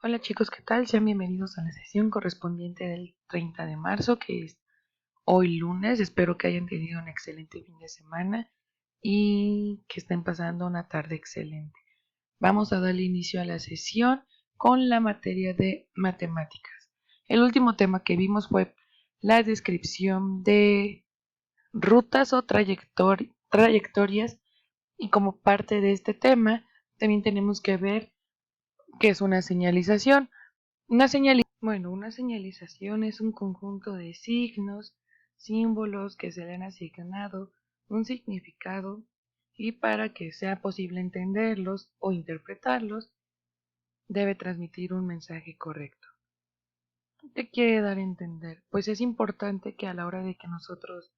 Hola chicos, ¿qué tal? Sean bienvenidos a la sesión correspondiente del 30 de marzo, que es hoy lunes. Espero que hayan tenido un excelente fin de semana y que estén pasando una tarde excelente. Vamos a darle inicio a la sesión con la materia de matemáticas. El último tema que vimos fue la descripción de rutas o trayectorias, y como parte de este tema también tenemos que ver qué es una señalización. Una señalización es un conjunto de signos, símbolos que se le han asignado un significado, y para que sea posible entenderlos o interpretarlos, debe transmitir un mensaje correcto. ¿Qué quiere dar a entender? Pues es importante que a la hora de que nosotros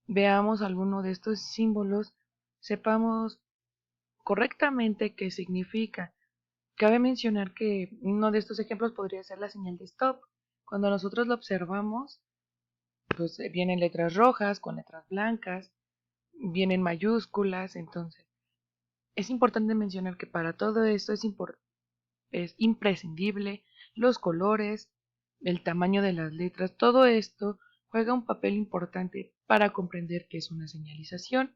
veamos alguno de estos símbolos, sepamos correctamente qué significa. Cabe mencionar que uno de estos ejemplos podría ser la señal de stop. Cuando nosotros lo observamos, pues vienen letras rojas con letras blancas, vienen mayúsculas. Entonces es importante mencionar que para todo esto es imprescindible los colores, el tamaño de las letras. Todo esto juega un papel importante para comprender qué es una señalización.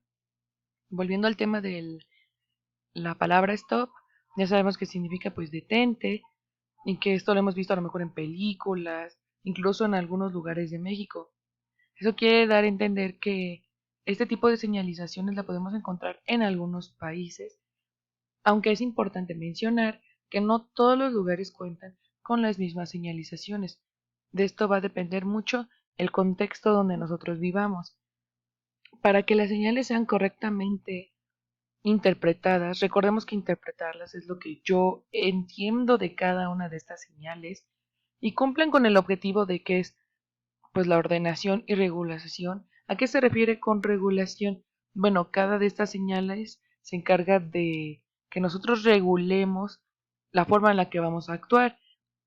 Volviendo al tema de la palabra stop, ya sabemos que significa pues detente, y que esto lo hemos visto a lo mejor en películas, incluso en algunos lugares de México. Eso quiere dar a entender que este tipo de señalizaciones la podemos encontrar en algunos países, aunque es importante mencionar que no todos los lugares cuentan con las mismas señalizaciones. De esto va a depender mucho el contexto donde nosotros vivamos. Para que las señales sean correctamente interpretadas, recordemos que interpretarlas es lo que yo entiendo de cada una de estas señales, y cumplen con el objetivo de que es pues la ordenación y regulación. ¿A qué se refiere con regulación? Bueno, cada de estas señales se encarga de que nosotros regulemos la forma en la que vamos a actuar.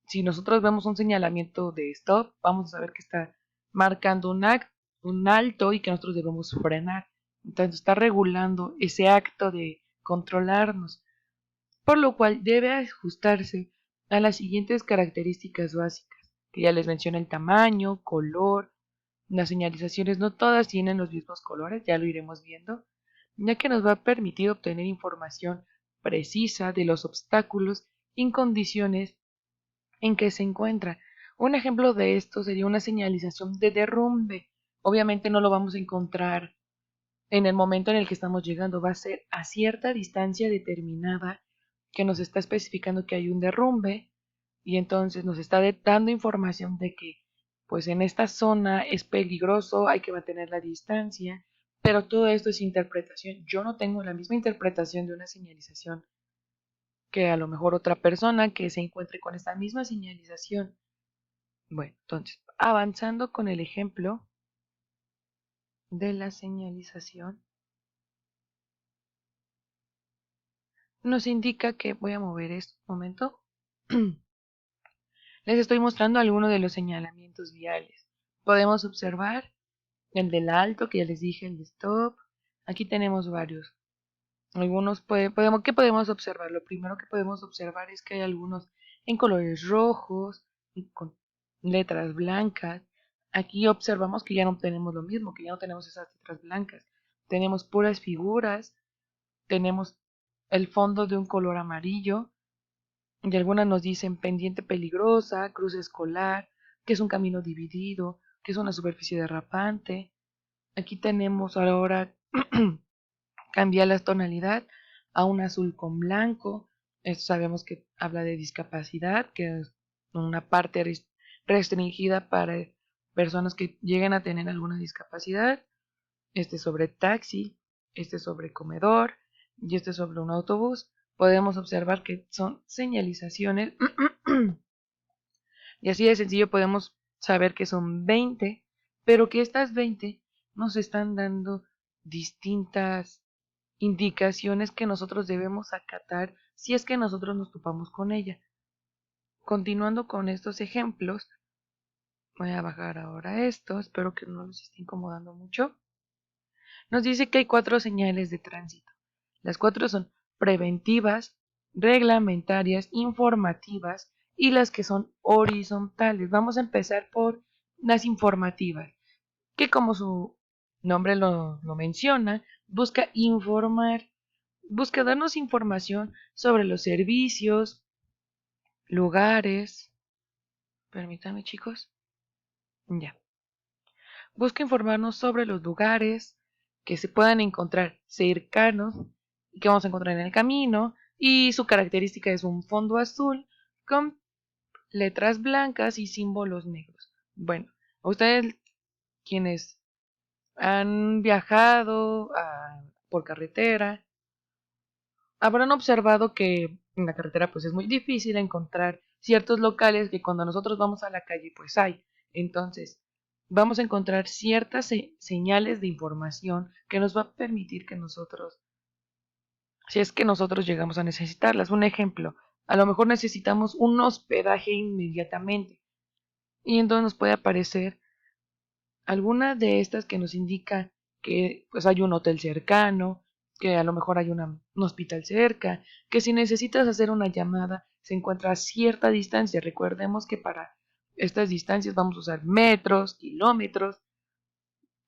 Si nosotros vemos un señalamiento de stop, vamos a saber que está marcando un alto y que nosotros debemos frenar. Entonces está regulando ese acto de controlarnos, por lo cual debe ajustarse a las siguientes características básicas, que ya les mencioné: el tamaño, color. Las señalizaciones no todas tienen los mismos colores, ya lo iremos viendo, ya que nos va a permitir obtener información precisa de los obstáculos y condiciones en que se encuentra. Un ejemplo de esto sería una señalización de derrumbe. Obviamente no lo vamos a encontrar en el momento en el que estamos llegando, va a ser a cierta distancia determinada que nos está especificando que hay un derrumbe, y entonces nos está dando información de que pues en esta zona es peligroso, hay que mantener la distancia. Pero todo esto es interpretación. Yo no tengo la misma interpretación de una señalización que a lo mejor otra persona que se encuentre con esta misma señalización. Bueno, entonces, avanzando con el ejemplo de la señalización, nos indica que, voy a mover esto un momento, les estoy mostrando algunos de los señalamientos viales. Podemos observar el del alto, que ya les dije, el de stop. Aquí tenemos varios. ¿Qué podemos observar? Lo primero que podemos observar es que hay algunos en colores rojos y con letras blancas. Aquí observamos que ya no tenemos lo mismo, que ya no tenemos esas letras blancas. Tenemos puras figuras, tenemos el fondo de un color amarillo, y algunas nos dicen pendiente peligrosa, cruz escolar, que es un camino dividido, que es una superficie derrapante. Aquí tenemos ahora cambiar la tonalidad a un azul con blanco. Esto sabemos que habla de discapacidad, que es una parte restringida para personas que lleguen a tener alguna discapacidad. Este sobre taxi, este sobre comedor y este sobre un autobús. Podemos observar que son señalizaciones y así de sencillo podemos saber que son 20, pero que estas 20 nos están dando distintas indicaciones que nosotros debemos acatar si es que nosotros nos topamos con ella. Continuando con estos ejemplos, voy a bajar ahora esto, espero que no los esté incomodando mucho. Nos dice que hay 4 señales de tránsito. Las 4 son preventivas, reglamentarias, informativas y las que son horizontales. Vamos a empezar por las informativas, que como su nombre lo menciona, busca informar, busca darnos información sobre los servicios, lugares. Permítanme, chicos. Ya. Busca informarnos sobre los lugares que se puedan encontrar cercanos y que vamos a encontrar en el camino. Y su característica es un fondo azul con letras blancas y símbolos negros. Bueno, a ustedes quienes han viajado por carretera habrán observado que en la carretera pues es muy difícil encontrar ciertos locales que cuando nosotros vamos a la calle pues hay. Entonces, vamos a encontrar ciertas señales de información que nos va a permitir que nosotros, si es que nosotros llegamos a necesitarlas. Un ejemplo, a lo mejor necesitamos un hospedaje inmediatamente y entonces nos puede aparecer alguna de estas que nos indica que pues hay un hotel cercano, que a lo mejor hay un hospital cerca, que si necesitas hacer una llamada se encuentra a cierta distancia. Recordemos que para estas distancias vamos a usar metros, kilómetros,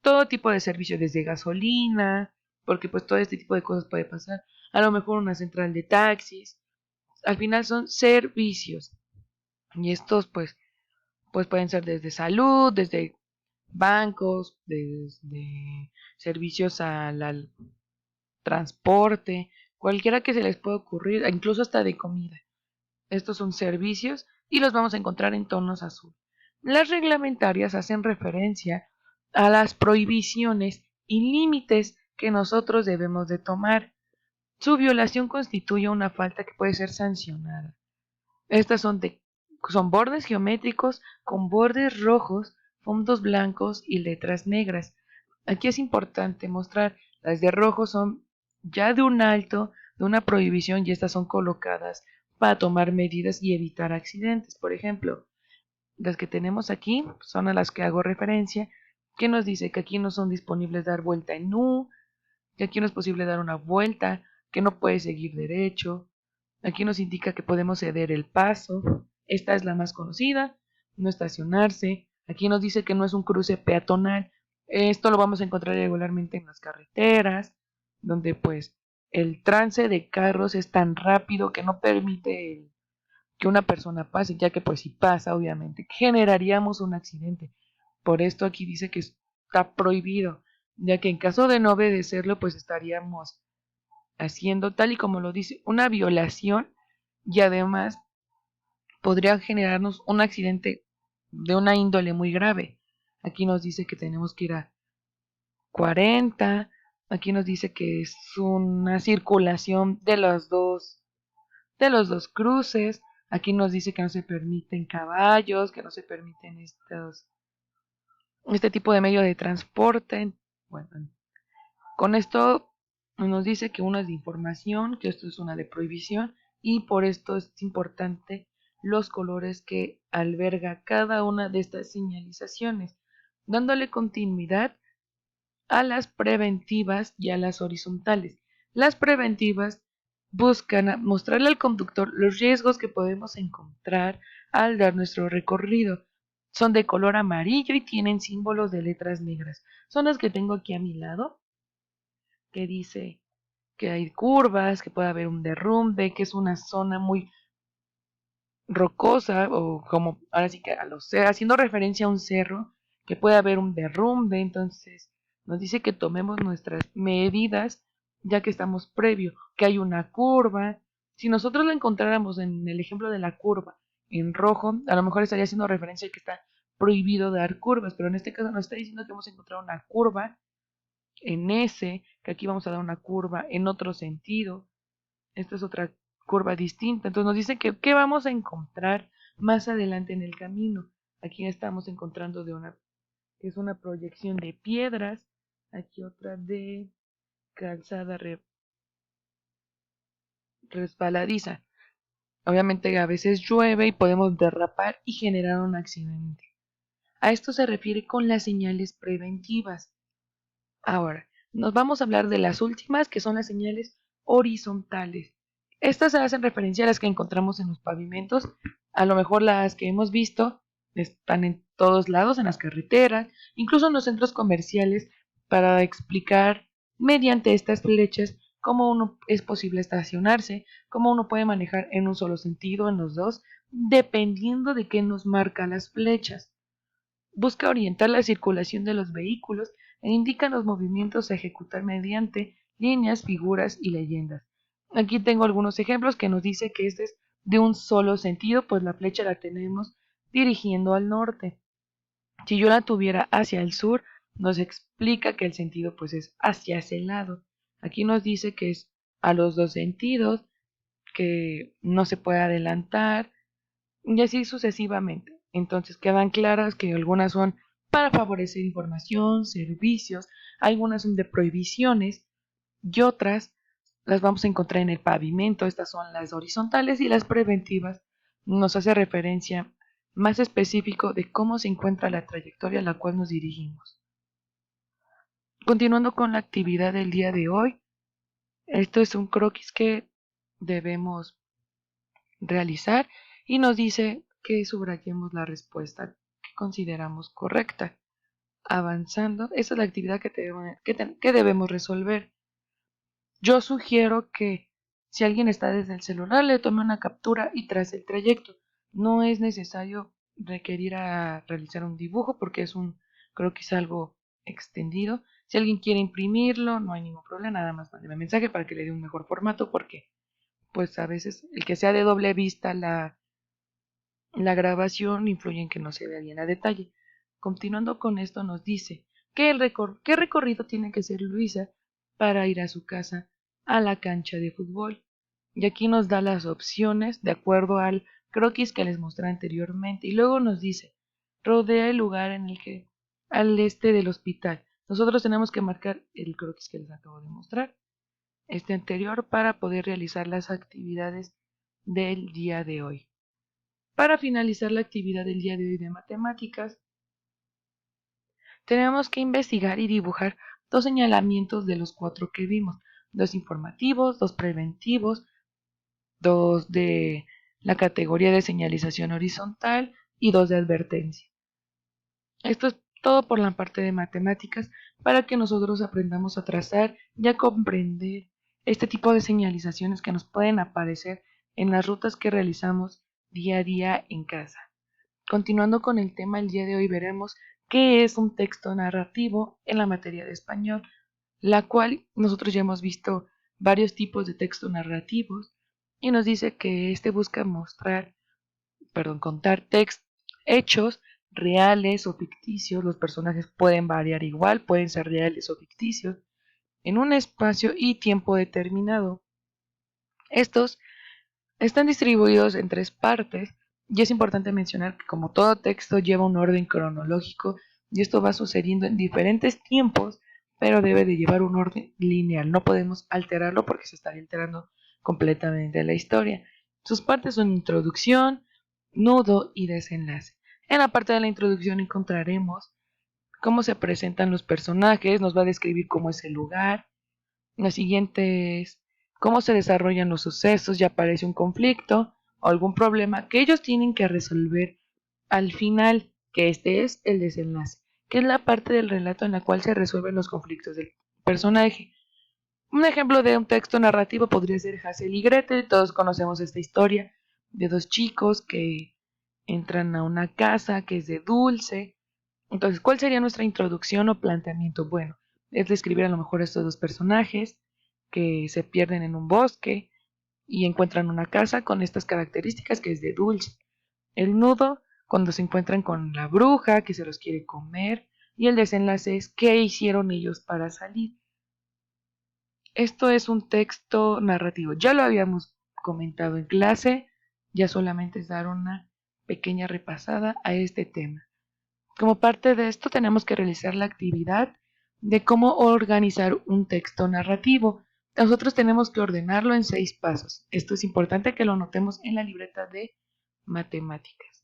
todo tipo de servicio desde gasolina, porque pues todo este tipo de cosas puede pasar. A lo mejor una central de taxis. Al final son servicios. Y estos pues pueden ser desde salud, desde bancos, desde servicios al transporte, cualquiera que se les pueda ocurrir, incluso hasta de comida. Estos son servicios y los vamos a encontrar en tonos azul. Las reglamentarias hacen referencia a las prohibiciones y límites que nosotros debemos de tomar. Su violación constituye una falta que puede ser sancionada. Estas son bordes geométricos con bordes rojos, fondos blancos y letras negras. Aquí es importante mostrar, las de rojo son ya de un alto, de una prohibición y estas son colocadas para tomar medidas y evitar accidentes. Por ejemplo, las que tenemos aquí son a las que hago referencia, que nos dice que aquí no son disponibles dar vuelta en U, que aquí no es posible dar una vuelta, que no puede seguir derecho. Aquí nos indica que podemos ceder el paso. Esta es la más conocida, no estacionarse. Aquí nos dice que no es un cruce peatonal. Esto lo vamos a encontrar regularmente en las carreteras, donde pues el trance de carros es tan rápido que no permite que una persona pase, ya que pues si pasa, obviamente, generaríamos un accidente. Por esto aquí dice que está prohibido, ya que en caso de no obedecerlo, pues estaríamos haciendo tal y como lo dice, una violación y además podría generarnos un accidente de una índole muy grave. Aquí nos dice que tenemos que ir a 40, aquí nos dice que es una circulación de los dos cruces, aquí nos dice que no se permiten caballos, que no se permiten este tipo de medio de transporte. Bueno, con esto nos dice que una es de información, que esto es una de prohibición y por esto es importante los colores que alberga cada una de estas señalizaciones, dándole continuidad a las preventivas y a las horizontales. Las preventivas buscan mostrarle al conductor los riesgos que podemos encontrar al dar nuestro recorrido. Son de color amarillo y tienen símbolos de letras negras. Son las que tengo aquí a mi lado, que dice que hay curvas, que puede haber un derrumbe, que es una zona muy rocosa o como ahora sí que haciendo referencia a un cerro, que puede haber un derrumbe. Entonces nos dice que tomemos nuestras medidas ya que estamos previo, que hay una curva. Si nosotros la encontráramos en el ejemplo de la curva en rojo, a lo mejor estaría haciendo referencia a que está prohibido dar curvas, pero en este caso nos está diciendo que hemos encontrado una curva en S, que aquí vamos a dar una curva en otro sentido. Esta es otra curva distinta. Entonces nos dice que qué vamos a encontrar más adelante en el camino. Aquí estamos encontrando que es una proyección de piedras. Aquí otra de calzada resbaladiza. Obviamente a veces llueve y podemos derrapar y generar un accidente. A esto se refiere con las señales preventivas. Ahora, nos vamos a hablar de las últimas, que son las señales horizontales. Estas hacen referencia a las que encontramos en los pavimentos, a lo mejor las que hemos visto están en todos lados, en las carreteras, incluso en los centros comerciales, para explicar mediante estas flechas cómo uno es posible estacionarse, cómo uno puede manejar en un solo sentido, en los dos, dependiendo de qué nos marcan las flechas. Busca orientar la circulación de los vehículos e indica los movimientos a ejecutar mediante líneas, figuras y leyendas. Aquí tengo algunos ejemplos que nos dice que este es de un solo sentido, pues la flecha la tenemos dirigiendo al norte. Si yo la tuviera hacia el sur, nos explica que el sentido pues es hacia ese lado. Aquí nos dice que es a los dos sentidos, que no se puede adelantar y así sucesivamente. Entonces quedan claras que algunas son para favorecer información, servicios, algunas son de prohibiciones y otras las vamos a encontrar en el pavimento. Estas son las horizontales y las preventivas. Nos hace referencia más específico de cómo se encuentra la trayectoria a la cual nos dirigimos. Continuando con la actividad del día de hoy, esto es un croquis que debemos realizar y nos dice que subrayemos la respuesta que consideramos correcta. Avanzando, esa es la actividad que debemos resolver. Yo sugiero que si alguien está desde el celular, le tome una captura y trace el trayecto. No es necesario requerir a realizar un dibujo porque creo que es algo extendido. Si alguien quiere imprimirlo, no hay ningún problema, nada más mándeme mensaje para que le dé un mejor formato porque pues a veces el que sea de doble vista la grabación influye en que no se vea bien a detalle. Continuando con esto nos dice que qué recorrido tiene que hacer Luisa para ir a su casa a la cancha de fútbol. Y aquí nos da las opciones de acuerdo al croquis que les mostré anteriormente. Y luego nos dice, rodea el lugar en el que, al este del hospital. Nosotros tenemos que marcar el croquis que les acabo de mostrar, este anterior, para poder realizar las actividades del día de hoy. Para finalizar la actividad del día de hoy de matemáticas, tenemos que investigar y dibujar dos señalamientos de los 4 que vimos, dos informativos, dos preventivos, dos de la categoría de señalización horizontal y dos de advertencia. Esto es todo por la parte de matemáticas para que nosotros aprendamos a trazar y a comprender este tipo de señalizaciones que nos pueden aparecer en las rutas que realizamos día a día en casa. Continuando con el tema, el día de hoy veremos qué es un texto narrativo en la materia de español, la cual nosotros ya hemos visto varios tipos de texto narrativos y nos dice que este busca contar hechos reales o ficticios. Los personajes pueden variar igual, pueden ser reales o ficticios, en un espacio y tiempo determinado. Estos están distribuidos en 3 partes y es importante mencionar que como todo texto lleva un orden cronológico y esto va sucediendo en diferentes tiempos, pero debe de llevar un orden lineal. No podemos alterarlo porque se estaría alterando completamente la historia. Sus partes son introducción, nudo y desenlace. En la parte de la introducción encontraremos cómo se presentan los personajes, nos va a describir cómo es el lugar. La siguiente es cómo se desarrollan los sucesos, ya aparece un conflicto o algún problema que ellos tienen que resolver al final, que este es el desenlace, que es la parte del relato en la cual se resuelven los conflictos del personaje. Un ejemplo de un texto narrativo podría ser Hansel y Gretel. Todos conocemos esta historia de dos chicos que entran a una casa que es de dulce. Entonces, ¿cuál sería nuestra introducción o planteamiento? Bueno, es describir a lo mejor estos dos personajes que se pierden en un bosque y encuentran una casa con estas características que es de dulce. El nudo, cuando se encuentran con la bruja que se los quiere comer, y el desenlace es qué hicieron ellos para salir. Esto es un texto narrativo. Ya lo habíamos comentado en clase, ya solamente es dar una pequeña repasada a este tema. Como parte de esto tenemos que realizar la actividad de cómo organizar un texto narrativo. Nosotros tenemos que ordenarlo en 6 pasos. Esto es importante que lo notemos en la libreta de matemáticas.